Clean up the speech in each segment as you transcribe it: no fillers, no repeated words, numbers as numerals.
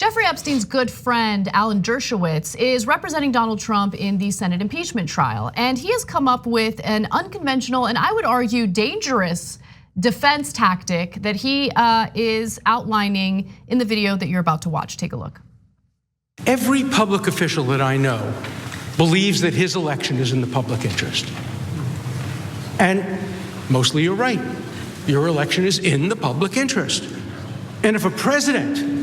Jeffrey Epstein's good friend, Alan Dershowitz, is representing Donald Trump in the Senate impeachment trial. And he has come up with an unconventional and I would argue dangerous defense tactic that he is outlining in the video that you're about to watch. Take a look. Every public official that I know believes that his election is in the public interest. And mostly you're right. Your election is in the public interest. And if a president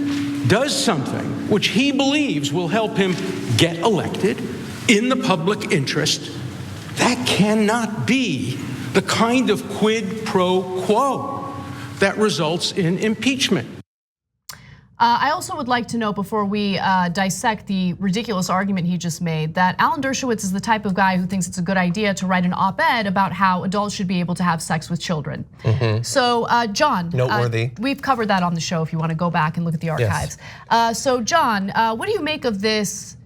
does something which he believes will help him get elected in the public interest, that cannot be the kind of quid pro quo that results in impeachment. I also would like to note before we dissect the ridiculous argument he just made that Alan Dershowitz is the type of guy who thinks it's a good idea to write an op-ed about how adults should be able to have sex with children. So John, noteworthy. We've covered that on the show if you want to go back and look at the archives. Yes. So John, what do you make of this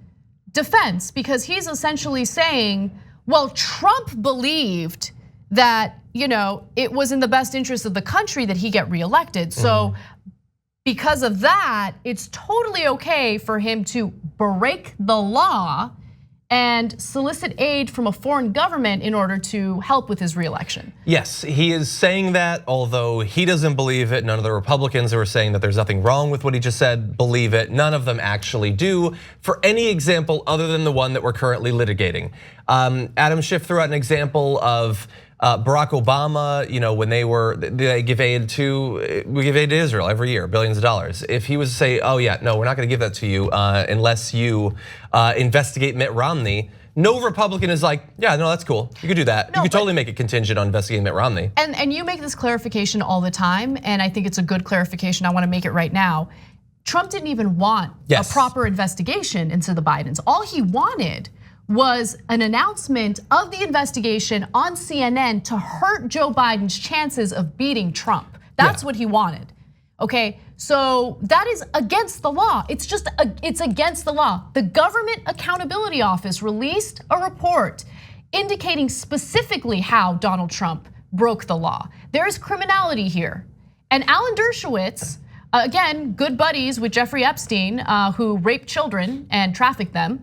defense? Because he's essentially saying, well, Trump believed that it was in the best interest of the country that he get reelected. So because of that, it's totally okay for him to break the law and solicit aid from a foreign government in order to help with his reelection. Yes, he is saying that, although he doesn't believe it. None of the Republicans who are saying that there's nothing wrong with what he just said believe it. None of them actually do, for any example other than the one that we're currently litigating. Adam Schiff threw out an example of Barack Obama, when they give aid to, we give aid to Israel every year, billions of dollars. If he was to say, oh yeah, no, we're not gonna give that to you unless you investigate Mitt Romney, no Republican is like, yeah, no, that's cool. You could do that. You could totally make it contingent on investigating Mitt Romney. And you make this clarification all the time, and I think it's a good clarification. I wanna make it right now. Trump didn't even want a proper investigation into the Bidens. All he wanted was an announcement of the investigation on CNN to hurt Joe Biden's chances of beating Trump. That's what he wanted, okay? So that is against the law. It's against the law. The Government Accountability Office released a report indicating specifically how Donald Trump broke the law. There is criminality here. And Alan Dershowitz, again, good buddies with Jeffrey Epstein, who raped children and trafficked them,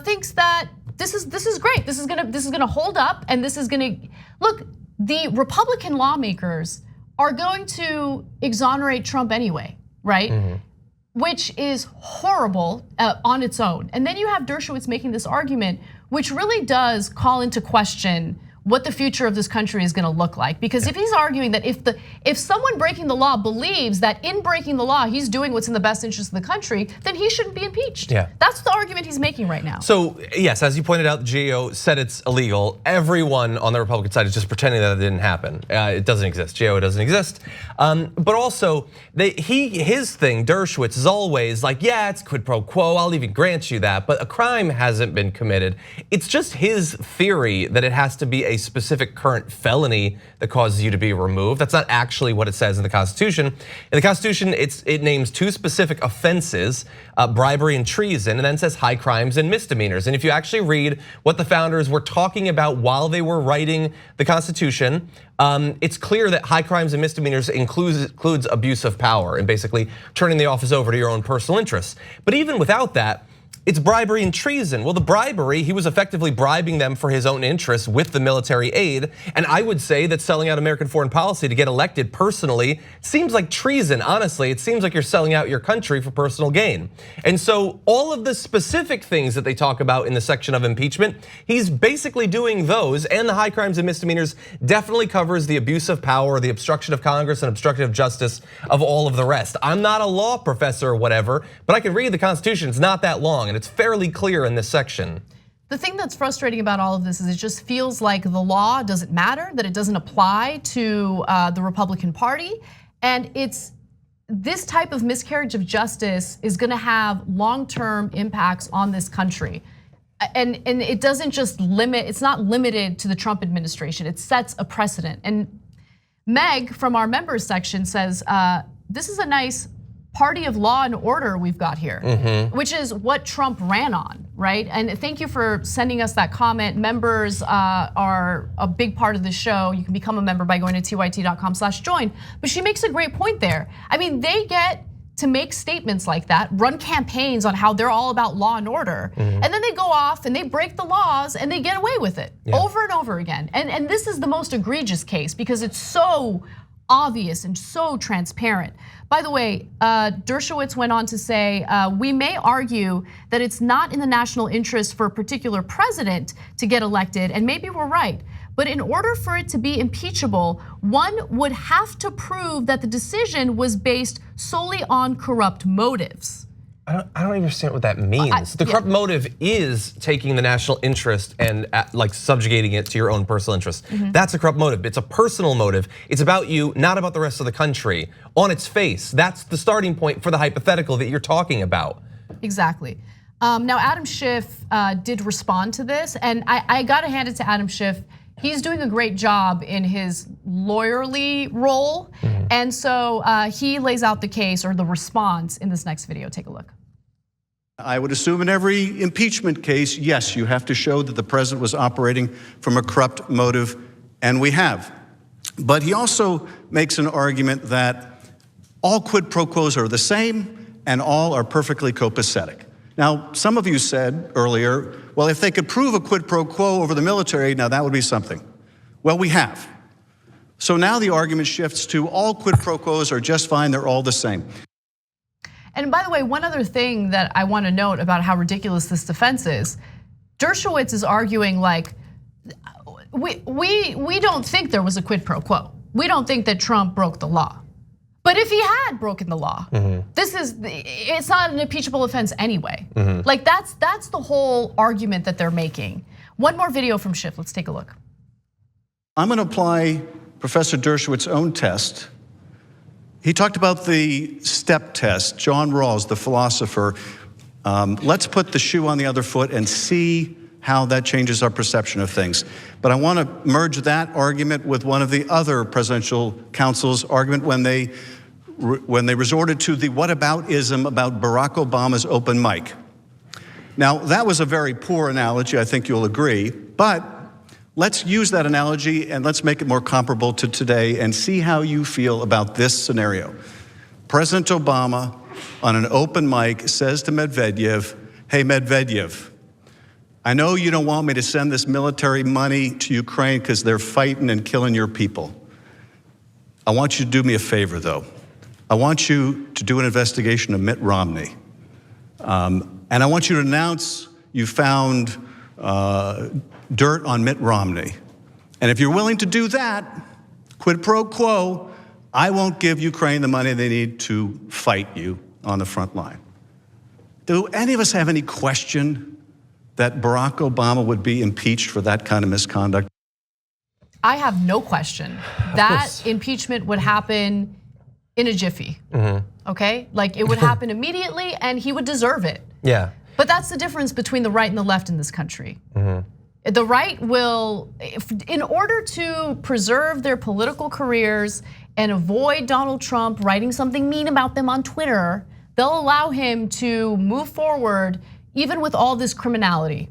thinks that this is great. This is gonna hold up, and this is gonna look. The Republican lawmakers are going to exonerate Trump anyway, right? Which is horrible on its own. And then you have Dershowitz making this argument, which really does call into question what the future of this country is gonna look like. Because if he's arguing that if someone breaking the law believes that in breaking the law, he's doing what's in the best interest of the country, then he shouldn't be impeached. That's the argument he's making right now. So yes, as you pointed out, the GAO said it's illegal. Everyone on the Republican side is just pretending that it didn't happen. It doesn't exist, GAO doesn't exist. But also, his thing, Dershowitz, is always like, yeah, it's quid pro quo, I'll even grant you that, but a crime hasn't been committed. It's just his theory that it has to be a specific current felony that causes you to be removed. That's not actually what it says in the Constitution. In the Constitution, it names two specific offenses, bribery and treason, and then says high crimes and misdemeanors. And if you actually read what the founders were talking about while they were writing the Constitution, it's clear that high crimes and misdemeanors includes abuse of power and basically turning the office over to your own personal interests. But even without that, it's bribery and treason. Well, the bribery, he was effectively bribing them for his own interests with the military aid. And I would say that selling out American foreign policy to get elected personally seems like treason, honestly. It seems like you're selling out your country for personal gain. And so all of the specific things that they talk about in the section of impeachment, he's basically doing those, and the high crimes and misdemeanors definitely covers the abuse of power, the obstruction of Congress, and obstruction of justice of all of the rest. I'm not a law professor or whatever, but I can read the Constitution, it's not that long. And it's fairly clear in this section. The thing that's frustrating about all of this is it just feels like the law doesn't matter, that it doesn't apply to the Republican Party. And it's this type of miscarriage of justice is gonna have long-term impacts on this country. And it doesn't just it's not limited to the Trump administration, it sets a precedent. And Meg from our members section says, this is a nice party of law and order we've got here, which is what Trump ran on, right? And thank you for sending us that comment. Members are a big part of the show. You can become a member by going to tyt.com/join. But she makes a great point there. I mean, they get to make statements like that, run campaigns on how they're all about law and order, and then they go off and they break the laws and they get away with it over and over again. And this is the most egregious case because it's so obvious and so transparent. By the way, Dershowitz went on to say, we may argue that it's not in the national interest for a particular president to get elected, and maybe we're right. But in order for it to be impeachable, one would have to prove that the decision was based solely on corrupt motives. I don't understand what that means. The corrupt motive is taking the national interest and like subjugating it to your own personal interest. That's a corrupt motive. It's a personal motive. It's about you, not about the rest of the country. On its face, that's the starting point for the hypothetical that you're talking about. Exactly. Now, Adam Schiff did respond to this, and I gotta hand it to Adam Schiff. He's doing a great job in his lawyerly role. And so he lays out the case or the response in this next video. Take a look. I would assume in every impeachment case, yes, you have to show that the president was operating from a corrupt motive, and we have. But he also makes an argument that all quid pro quos are the same and all are perfectly copacetic. Now, some of you said earlier, well, if they could prove a quid pro quo over the military, now that would be something. Well, we have. So now the argument shifts to all quid pro quos are just fine, they're all the same. And by the way, one other thing that I want to note about how ridiculous this defense is, Dershowitz is arguing like, we don't think there was a quid pro quo. We don't think that Trump broke the law. But if he had broken the law, it's not an impeachable offense anyway. Like that's the whole argument that they're making. One more video from Schiff, let's take a look. I'm gonna apply Professor Dershowitz's own test. He talked about the step test. John Rawls, the philosopher, let's put the shoe on the other foot and see how that changes our perception of things. But I want to merge that argument with one of the other presidential counsel's argument when they resorted to the whataboutism about Barack Obama's open mic. Now, that was a very poor analogy, I think you'll agree, but let's use that analogy and let's make it more comparable to today and see how you feel about this scenario. President Obama on an open mic says to Medvedev, hey Medvedev, I know you don't want me to send this military money to Ukraine because they're fighting and killing your people. I want you to do me a favor though. I want you to do an investigation of Mitt Romney. And I want you to announce you found dirt on Mitt Romney. And if you're willing to do that, quid pro quo, I won't give Ukraine the money they need to fight you on the front line. Do any of us have any question that Barack Obama would be impeached for that kind of misconduct? I have no question. That impeachment would happen in a jiffy, okay? Like it would happen immediately and he would deserve it. Yeah. But that's the difference between the right and the left in this country. The right will, in order to preserve their political careers and avoid Donald Trump writing something mean about them on Twitter, they'll allow him to move forward even with all this criminality.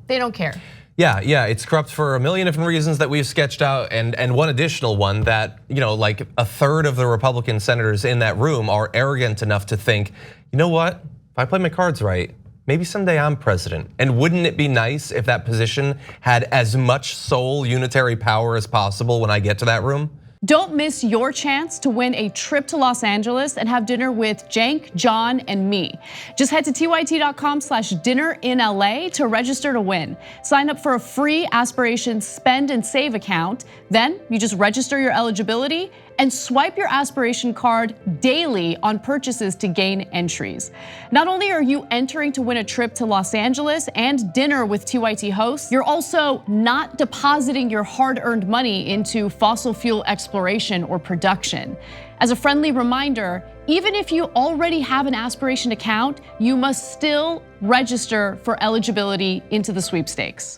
They don't care. Yeah, it's corrupt for a million different reasons that we've sketched out, and one additional one that, like a third of the Republican senators in that room are arrogant enough to think, you know what, if I play my cards right, maybe someday I'm president. And wouldn't it be nice if that position had as much sole unitary power as possible when I get to that room? Don't miss your chance to win a trip to Los Angeles and have dinner with Cenk, John, and me. Just head to tyt.com/dinnerinla to register to win. Sign up for a free Aspirations Spend and Save account. Then you just register your eligibility and swipe your Aspiration card daily on purchases to gain entries. Not only are you entering to win a trip to Los Angeles and dinner with TYT hosts, you're also not depositing your hard-earned money into fossil fuel exploration or production. As a friendly reminder, even if you already have an Aspiration account, you must still register for eligibility into the sweepstakes.